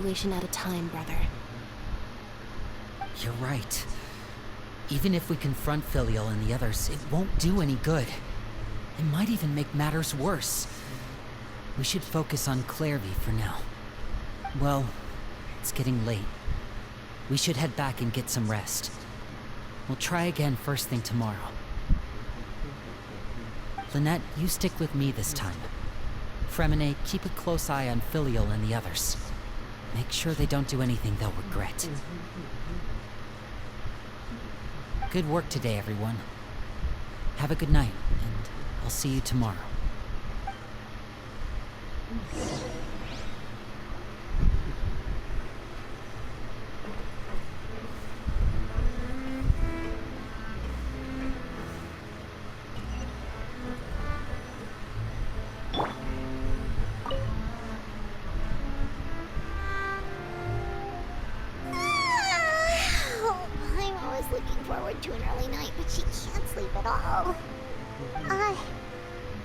situation at a time, brother. You're right. Even if we confront Filial and the others, it won't do any good. It might even make matters worse. We should focus on Clairvy for now. Well, it's getting late. We should head back and get some rest. We'll try again first thing tomorrow. Lynette, you stick with me this time. Fremine, keep a close eye on Filial and the others. Make sure they don't do anything they'll regret. Good work today, everyone. Have a good night, and I'll see you tomorrow. To an early night, but she can't sleep at all.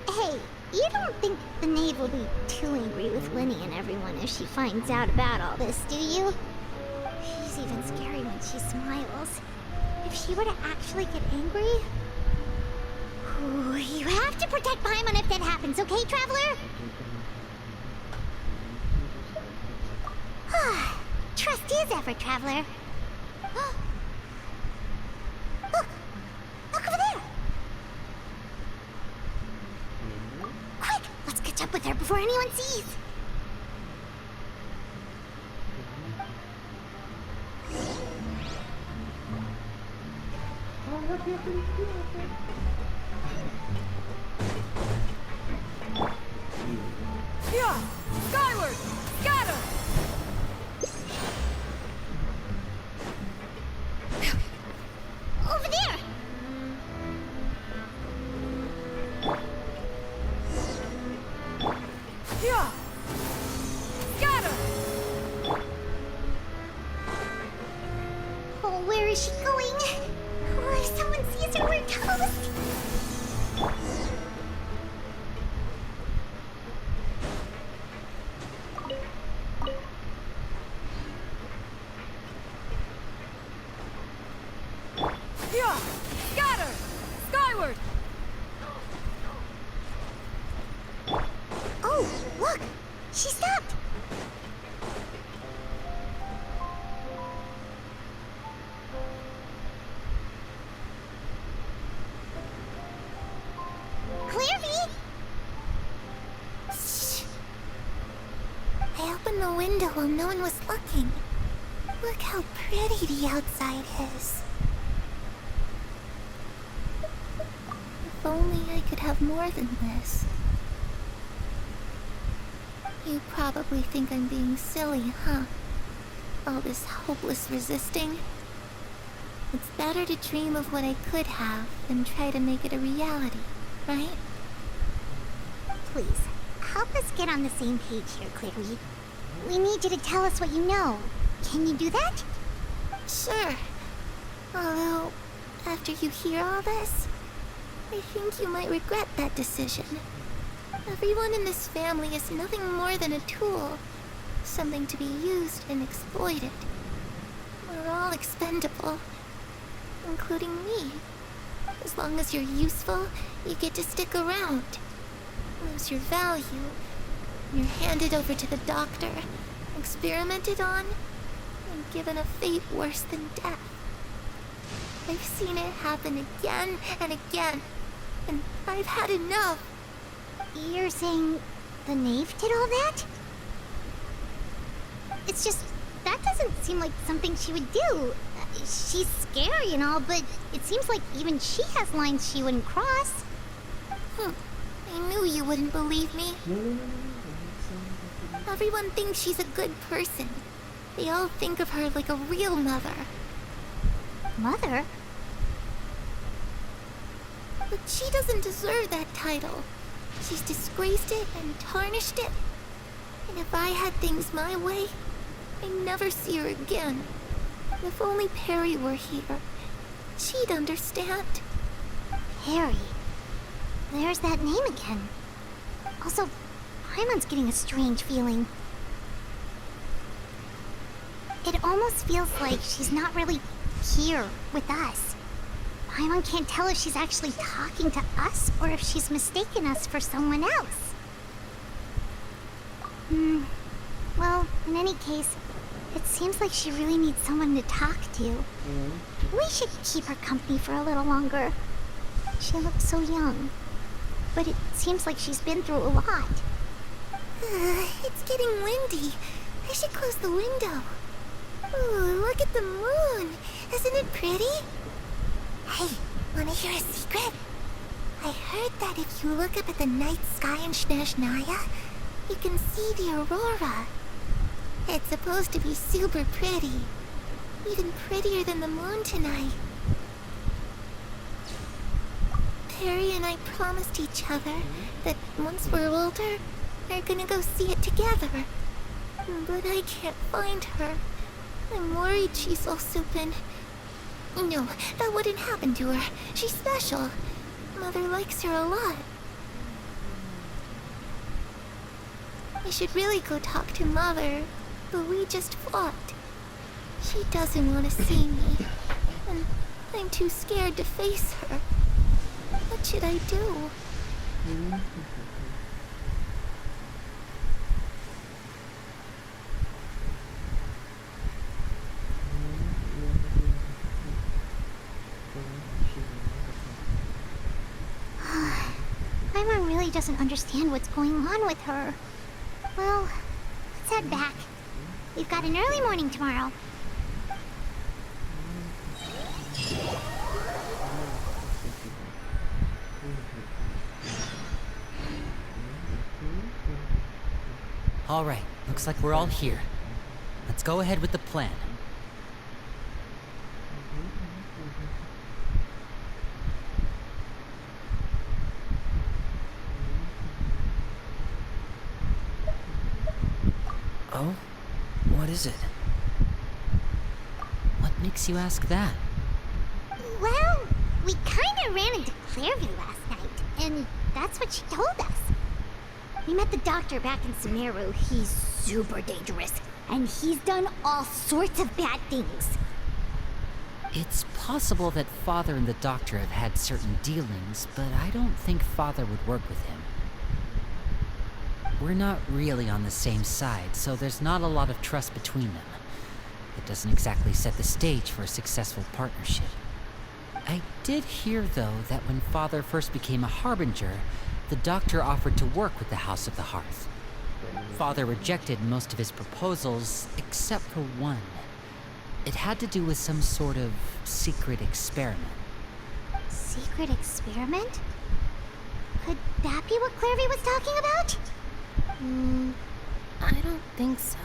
Hey, you don't think the knave will be too angry with Winnie and everyone if she finds out about all this, do you? She's even scary when she smiles. If she were to actually get angry... Ooh, you have to protect Paimon if that happens, okay, Traveler? Trust is ever, Traveler. Look over there! Quick, let's catch up with her before anyone sees. Yeah! Skyward! Scatter! Over there! Yeah! Scatter! Oh, where is she going? Oh, if someone sees her, we're toast! Yeah! Scatter! Skyward! Oh, look! She stopped! Clairvy! Shh! I opened the window while no one was looking. Look how pretty the outside is. If only I could have more than this. You probably think I'm being silly, huh? All this hopeless resisting. It's better to dream of what I could have than try to make it a reality, right? Please, help us get on the same page here, Clairvy. We need you to tell us what you know. Can you do that? Sure. Although, after you hear all this, I think you might regret that decision. Everyone in this family is nothing more than a tool. Something to be used and exploited. We're all expendable. Including me. As long as you're useful, you get to stick around. Lose your value. You're handed over to the doctor, experimented on, and given a fate worse than death. I've seen it happen again and again, and I've had enough. You're saying the knave did all that? It's just, that doesn't seem like something she would do. She's scary and all, but it seems like even she has lines she wouldn't cross. I knew you wouldn't believe me. Everyone thinks she's a good person. They all think of her like a real mother. Mother? But she doesn't deserve that title. She's disgraced it and tarnished it. And if I had things my way, I'd never see her again. If only Perry were here, she'd understand. Perry? There's that name again. Also, Paimon's getting a strange feeling. It almost feels like she's not really here with us. Paimon can't tell if she's actually talking to us or if she's mistaken us for someone else. Well, in any case, it seems like she really needs someone to talk to. We should keep her company for a little longer. She looks so young, but it seems like she's been through a lot. It's getting windy. I should close the window. Ooh, look at the moon. Isn't it pretty? Hey, wanna hear a secret? I heard that if you look up at the night sky in Snezhnaya, you can see the aurora. It's supposed to be super pretty. Even prettier than the moon tonight. Perry and I promised each other that once we're older, we're gonna go see it together. But I can't find her. I'm worried she's also been... No, that wouldn't happen to her. She's special. Mother likes her a lot. I should really go talk to Mother, but we just fought. She doesn't want to see me, and I'm too scared to face her. What should I do? Paimon really doesn't understand what's going on with her. Well, let's head back. We've got an early morning tomorrow. All right, looks like we're all here. Let's go ahead with the plan. Oh? What is it? What makes you ask that? Well, we kinda ran into Clairview last night, and that's what she told us. We met the doctor back in Sumeru. He's super dangerous, and he's done all sorts of bad things. It's possible that Father and the Doctor have had certain dealings, but I don't think Father would work with him. We're not really on the same side, so there's not a lot of trust between them. It doesn't exactly set the stage for a successful partnership. I did hear, though, that when Father first became a Harbinger, the Doctor offered to work with the House of the Hearth. Father rejected most of his proposals, except for one. It had to do with some sort of secret experiment. Secret experiment? Could that be what Clairview was talking about? I don't think so.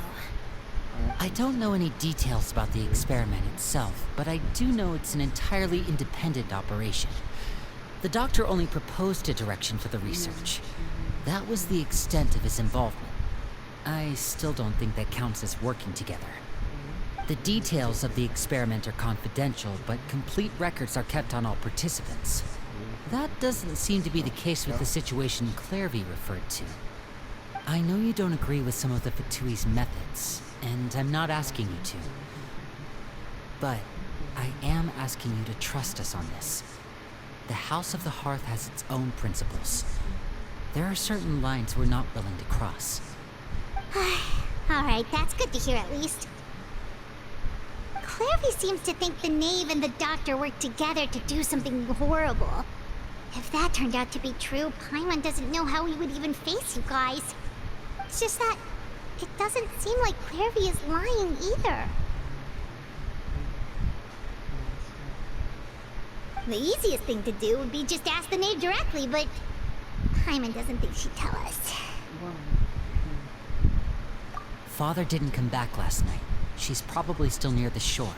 I don't know any details about the experiment itself, but I do know it's an entirely independent operation. The Doctor only proposed a direction for the research. That was the extent of his involvement. I still don't think that counts as working together. The details of the experiment are confidential, but complete records are kept on all participants. That doesn't seem to be the case with the situation Clairview referred to. I know you don't agree with some of the Fatui's methods, and I'm not asking you to. But I am asking you to trust us on this. The House of the Hearth has its own principles. There are certain lines we're not willing to cross. Alright, that's good to hear at least. Clairview seems to think the Knave and the Doctor work together to do something horrible. If that turned out to be true, Paimon doesn't know how he would even face you guys. It's just that it doesn't seem like Clairview is lying either. The easiest thing to do would be just ask the Knave directly, but Paimon doesn't think she'd tell us. Father didn't come back last night. She's probably still near the shore.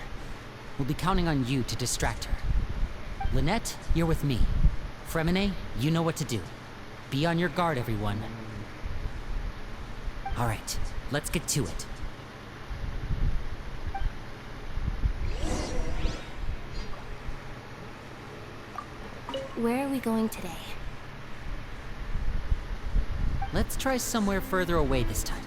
We'll be counting on you to distract her. Lynette, you're with me. Fremine, you know what to do. Be on your guard, everyone. All right, let's get to it. Where are we going today? Let's try somewhere further away this time.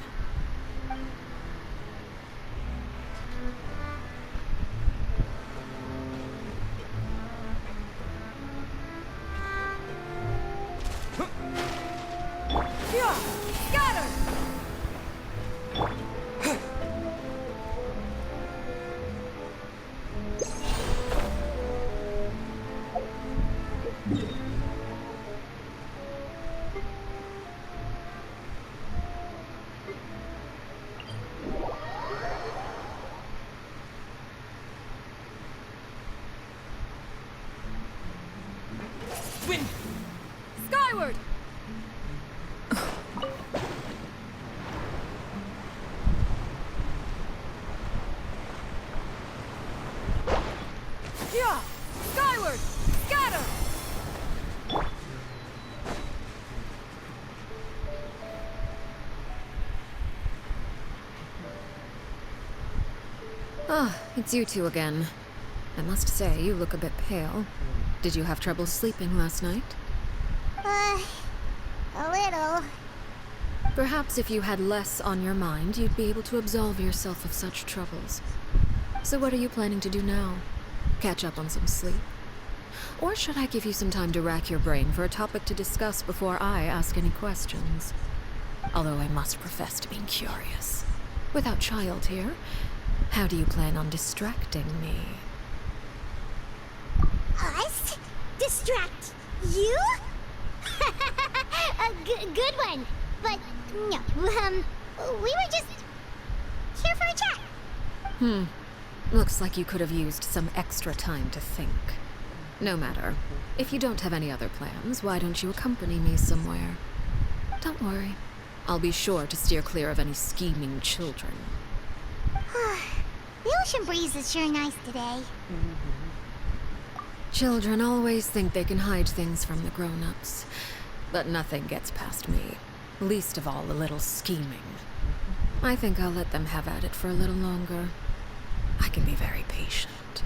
Wind! Skyward! Yeah! Skyward! Scatter! Ah, it's you two again. I must say, you look a bit pale. Did you have trouble sleeping last night? A little. Perhaps if you had less on your mind, you'd be able to absolve yourself of such troubles. So what are you planning to do now? Catch up on some sleep? Or should I give you some time to rack your brain for a topic to discuss before I ask any questions? Although I must profess to being curious. Without Child here, how do you plan on distracting me? Us? Distract you? A good one. But no, we were just here for a chat. Looks like you could have used some extra time to think. No matter. If you don't have any other plans, why don't you accompany me somewhere? Don't worry. I'll be sure to steer clear of any scheming children. The ocean breeze is sure nice today. Children always think they can hide things from the grown-ups. But nothing gets past me. Least of all a little scheming. I think I'll let them have at it for a little longer. I can be very patient.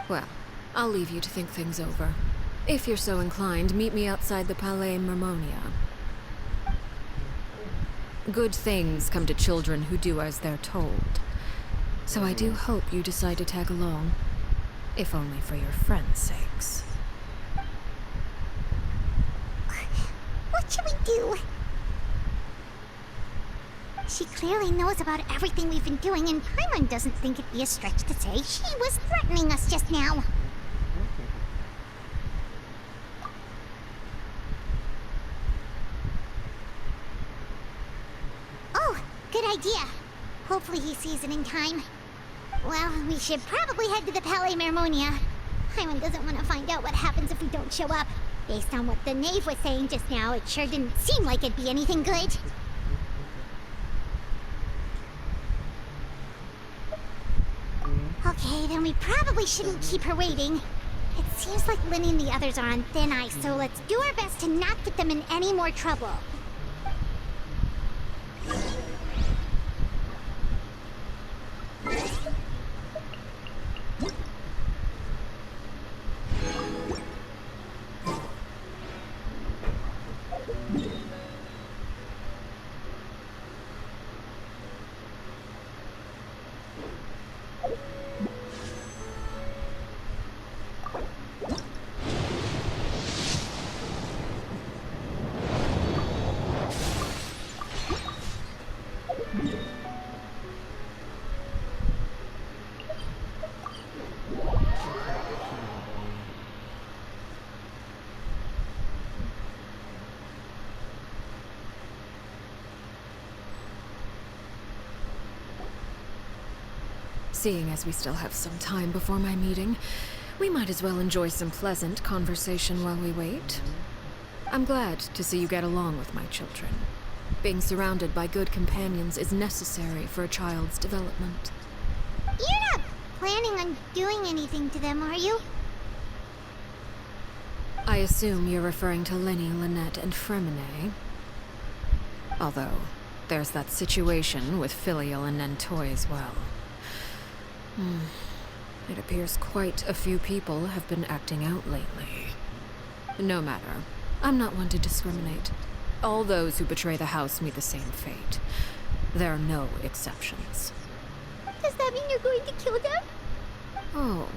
Well, I'll leave you to think things over. If you're so inclined, meet me outside the Palais Mermonia. Good things come to children who do as they're told. So I do hope you decide to tag along. If only for your friends' sakes. What should we do? She clearly knows about everything we've been doing, and Paimon doesn't think it'd be a stretch to say she was threatening us just now. Oh, good idea. Hopefully he sees it in time. Well, we should probably head to the Palais Mermonia. Paimon doesn't want to find out what happens if we don't show up. Based on what the knave was saying just now, it sure didn't seem like it'd be anything good. Okay, then we probably shouldn't keep her waiting. It seems like Lynn and the others are on thin ice, so let's do our best to not get them in any more trouble. Seeing as we still have some time before my meeting, we might as well enjoy some pleasant conversation while we wait. I'm glad to see you get along with my children. Being surrounded by good companions is necessary for a child's development. You're not planning on doing anything to them, are you? I assume you're referring to Lenny, Lynette, and Fremine. Although, there's that situation with Filial and Nentoy as well. It appears quite a few people have been acting out lately. No matter. I'm not one to discriminate. All those who betray the house meet the same fate. There are no exceptions. Does that mean you're going to kill them? Oh,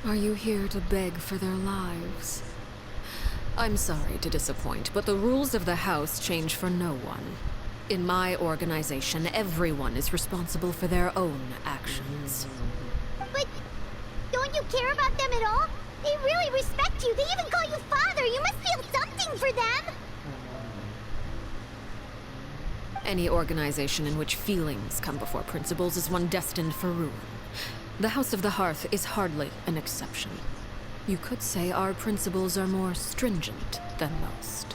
are you here to beg for their lives? I'm sorry to disappoint, but the rules of the house change for no one. In my organization, everyone is responsible for their own actions. But don't you care about them at all? They really respect you. They even call you father. You must feel something for them. Any organization in which feelings come before principles is one destined for ruin. The House of the Hearth is hardly an exception. You could say our principles are more stringent than most.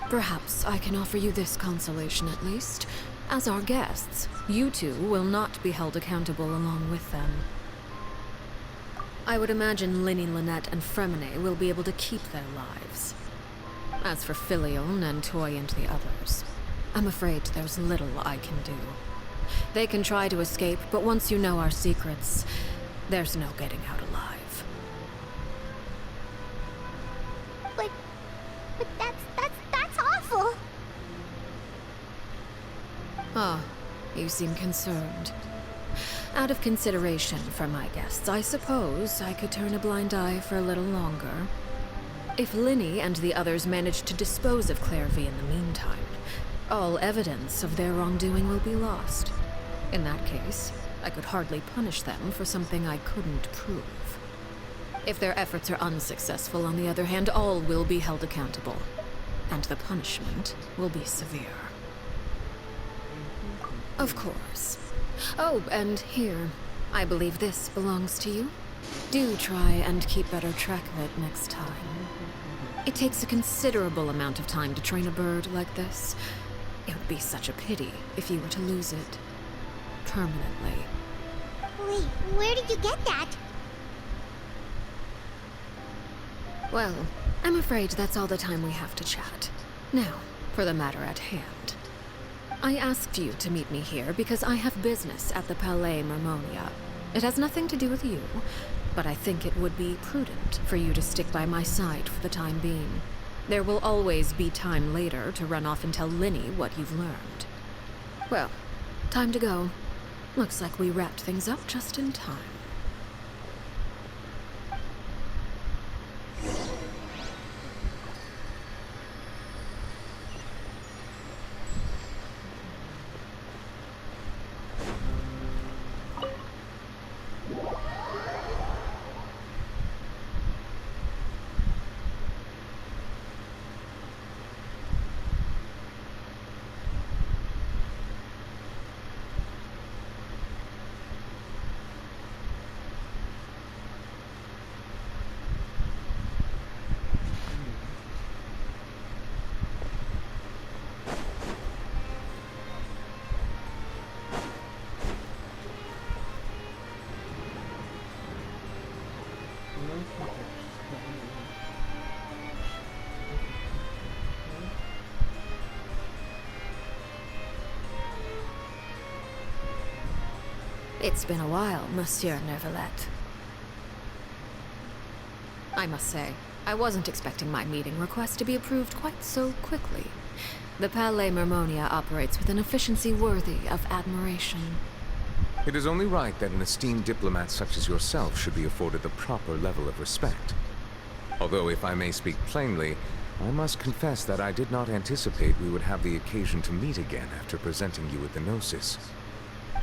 Perhaps I can offer you this consolation at least. As our guests, you two will not be held accountable along with them. I would imagine Linny, Lynette, and Fremine will be able to keep their lives. As for Filion and Toy and the others, I'm afraid there's little I can do. They can try to escape, but once you know our secrets, there's no getting out alive. But that's awful. Ah, you seem concerned. Out of consideration for my guests, I suppose I could turn a blind eye for a little longer. If Linny and the others manage to dispose of Clairvy in the meantime, all evidence of their wrongdoing will be lost. In that case, I could hardly punish them for something I couldn't prove. If their efforts are unsuccessful, on the other hand, all will be held accountable, and the punishment will be severe. Of course. Oh, and here, I believe this belongs to you. Do try and keep better track of it next time. It takes a considerable amount of time to train a bird like this. It would be such a pity if you were to lose it permanently. Wait, where did you get that? Well, I'm afraid that's all the time we have to chat. Now, for the matter at hand. I asked you to meet me here because I have business at the Palais Mermonia. It has nothing to do with you, but I think it would be prudent for you to stick by my side for the time being. There will always be time later to run off and tell Linny what you've learned. Well, time to go. Looks like we wrapped things up just in time. It's been a while, Monsieur Neuvillette. I must say, I wasn't expecting my meeting request to be approved quite so quickly. The Palais Mermonia operates with an efficiency worthy of admiration. It is only right that an esteemed diplomat such as yourself should be afforded the proper level of respect. Although, if I may speak plainly, I must confess that I did not anticipate we would have the occasion to meet again after presenting you with the Gnosis.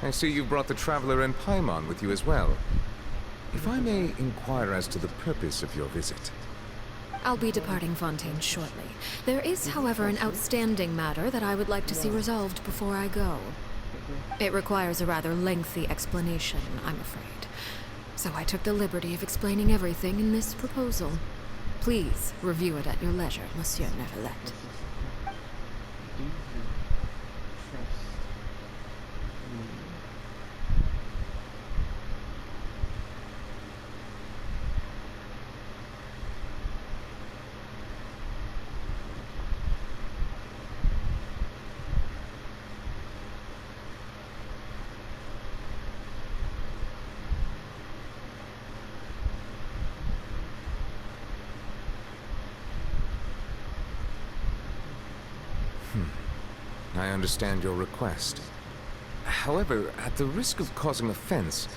I see you've brought the Traveler and Paimon with you as well. If I may inquire as to the purpose of your visit. I'll be departing Fontaine shortly. There is, however, an outstanding matter that I would like to see resolved before I go. It requires a rather lengthy explanation, I'm afraid. So I took the liberty of explaining everything in this proposal. Please review it at your leisure, Monsieur Neuvillette. I understand your request. However, at the risk of causing offense,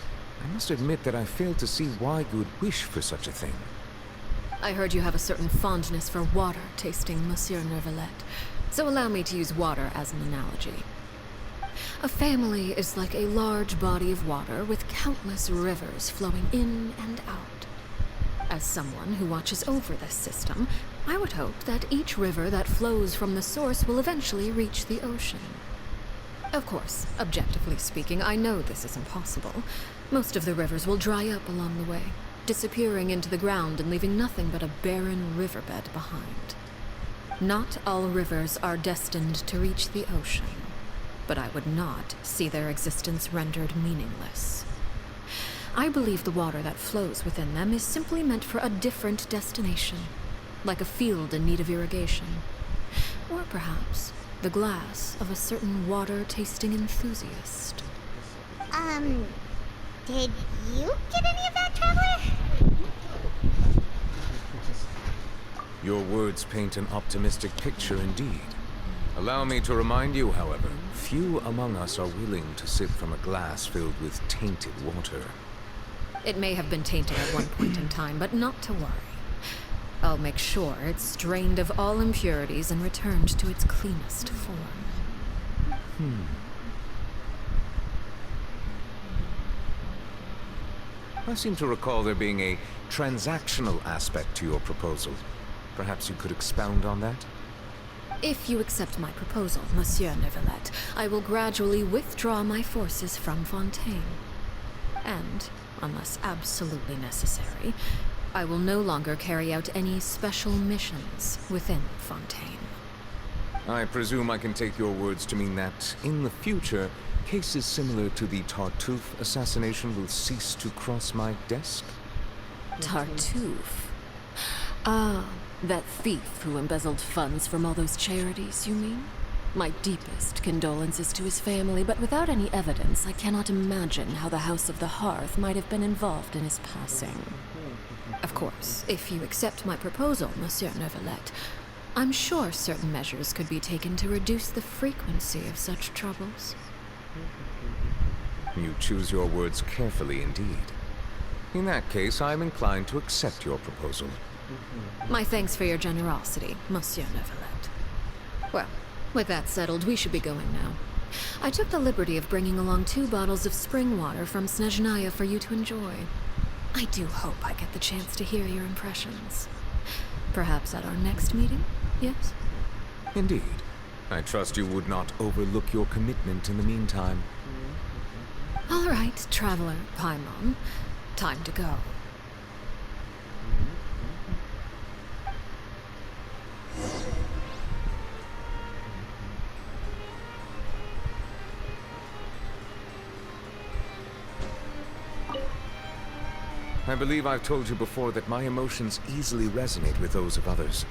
I must admit that I fail to see why you would wish for such a thing. I heard you have a certain fondness for water tasting, Monsieur Neuvillette, so allow me to use water as an analogy. A family is like a large body of water with countless rivers flowing in and out. As someone who watches over this system, I would hope that each river that flows from the source will eventually reach the ocean. Of course, objectively speaking, I know this is impossible. Most of the rivers will dry up along the way. disappearing into the ground and leaving nothing but a barren riverbed behind. Not all rivers are destined to reach the ocean, but I would not see their existence rendered meaningless. I believe the water that flows within them is simply meant for a different destination, like a field in need of irrigation. Or perhaps the glass of a certain water-tasting enthusiast. Did you get any of that, Traveler? Your words paint an optimistic picture indeed. Allow me to remind you, however, few among us are willing to sip from a glass filled with tainted water. It may have been tainted at one point in time, but not to worry. I'll make sure it's drained of all impurities and returned to its cleanest form. I seem to recall there being a transactional aspect to your proposal. Perhaps you could expound on that? If you accept my proposal, Monsieur Neuvillette, I will gradually withdraw my forces from Fontaine. And, unless absolutely necessary, I will no longer carry out any special missions within Fontaine. I presume I can take your words to mean that, in the future, cases similar to the Tartuffe assassination will cease to cross my desk? Tartuffe? Ah, that thief who embezzled funds from all those charities, you mean? My deepest condolences to his family, but without any evidence, I cannot imagine how the House of the Hearth might have been involved in his passing. Of course, if you accept my proposal, Monsieur Neuvillette, I'm sure certain measures could be taken to reduce the frequency of such troubles. You choose your words carefully indeed. In that case, I am inclined to accept your proposal. My thanks for your generosity, Monsieur Neuvillette. Well, with that settled, we should be going now. I took the liberty of bringing along 2 bottles of spring water from Snezhnaya for you to enjoy. I do hope I get the chance to hear your impressions. Perhaps at our next meeting, yes? Indeed. I trust you would not overlook your commitment in the meantime. All right, Traveler Paimon. Time to go. I believe I've told you before that my emotions easily resonate with those of others.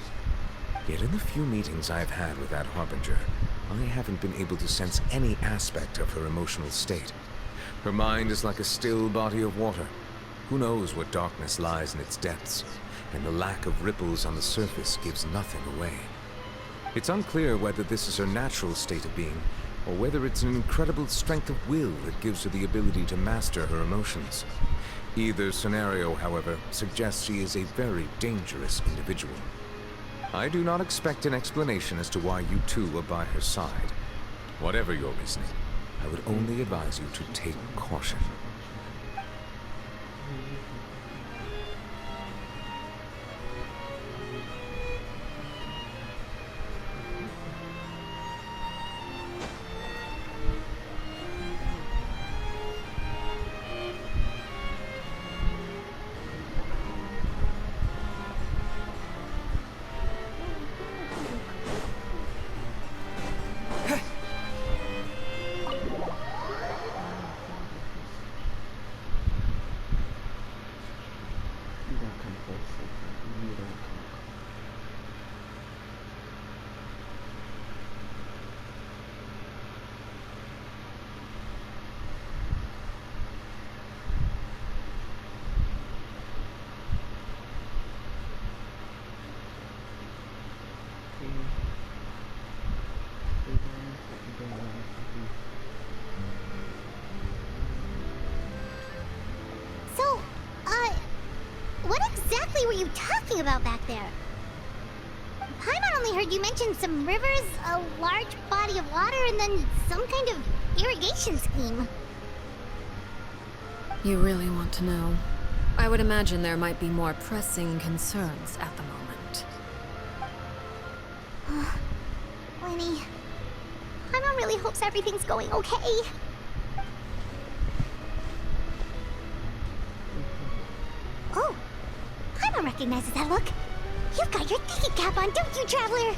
Yet in the few meetings I've had with that Harbinger, I haven't been able to sense any aspect of her emotional state. Her mind is like a still body of water. Who knows what darkness lies in its depths, and the lack of ripples on the surface gives nothing away. It's unclear whether this is her natural state of being, or whether it's an incredible strength of will that gives her the ability to master her emotions. Either scenario, however, suggests she is a very dangerous individual. I do not expect an explanation as to why you two are by her side. Whatever your reasoning, I would only advise you to take caution. So, what exactly were you talking about back there? Paimon only heard you mention some rivers, a large body of water, and then some kind of irrigation scheme. You really want to know? I would imagine there might be more pressing concerns at the moment. Winnie, Paimon really hopes everything's going okay. Oh, Someone recognizes that look. You've got your ticket cap on, don't you, Traveler?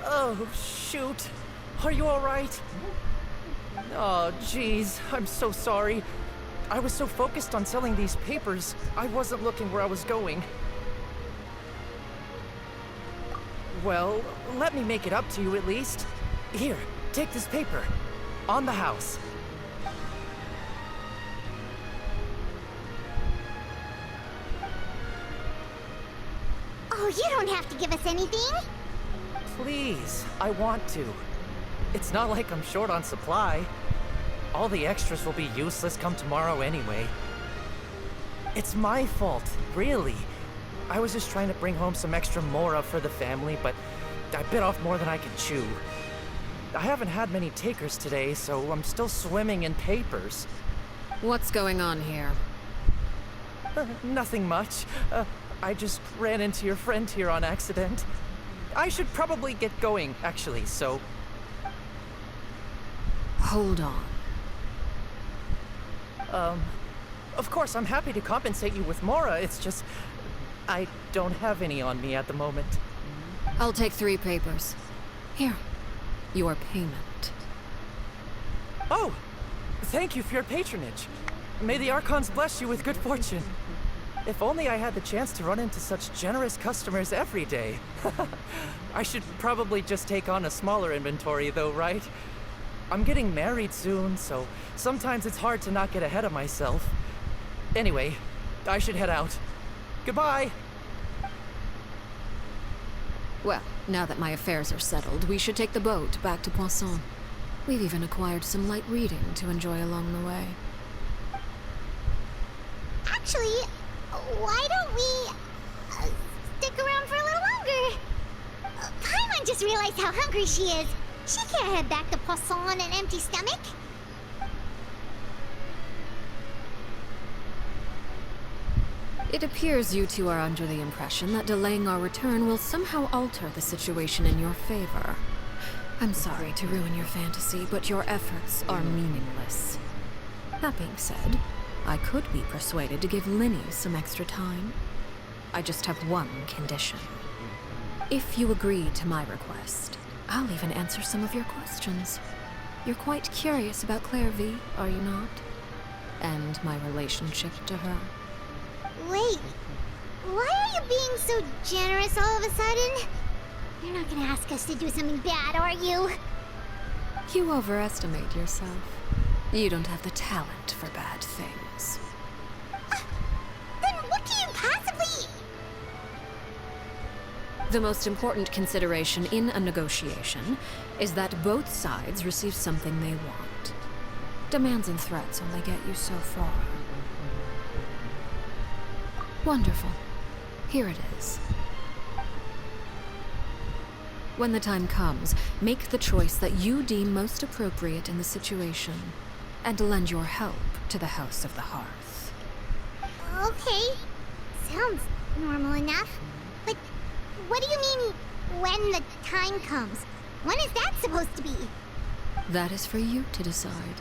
Oh, shoot. Are you alright? Oh, jeez. I'm so sorry. I was so focused on selling these papers, I wasn't looking where I was going. Well, let me make it up to you at least. Here, take this paper. On the house. Oh, you don't have to give us anything. Please, I want to. It's not like I'm short on supply. All the extras will be useless come tomorrow anyway. It's my fault, really. I was just trying to bring home some extra mora for the family, but I bit off more than I could chew. I haven't had many takers today, so I'm still swimming in papers. What's going on here? Nothing much. I just ran into your friend here on accident. I should probably get going, actually, so... Hold on. Of course, I'm happy to compensate you with mora, it's just... I don't have any on me at the moment. I'll take 3 papers. Here. Your payment. Oh! Thank you for your patronage. May the Archons bless you with good fortune. If only I had the chance to run into such generous customers every day. I should probably just take on a smaller inventory though, right? I'm getting married soon, so sometimes it's hard to not get ahead of myself. Anyway, I should head out. Goodbye! Well, now that my affairs are settled, we should take the boat back to Poisson. We've even acquired some light reading to enjoy along the way. Actually, why don't we stick around for a little longer? Paimon just realized how hungry she is. She can't head back to Poisson on an empty stomach. It appears you two are under the impression that delaying our return will somehow alter the situation in your favor. I'm sorry to ruin your fantasy, but your efforts are meaningless. That being said, I could be persuaded to give Linny some extra time. I just have one condition. If you agree to my request, I'll even answer some of your questions. You're quite curious about Claire V, are you not? And my relationship to her. Wait, why are you being so generous all of a sudden? You're not gonna ask us to do something bad, are you? You overestimate yourself. You don't have the talent for bad things. Then what can you possibly... The most important consideration in a negotiation is that both sides receive something they want. Demands and threats only get you so far. Wonderful. Here it is. When the time comes, make the choice that you deem most appropriate in the situation, and lend your help to the House of the Hearth. Okay, sounds normal enough. But what do you mean, when the time comes? When is that supposed to be? That is for you to decide.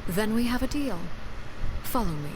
Then we have a deal. Follow me.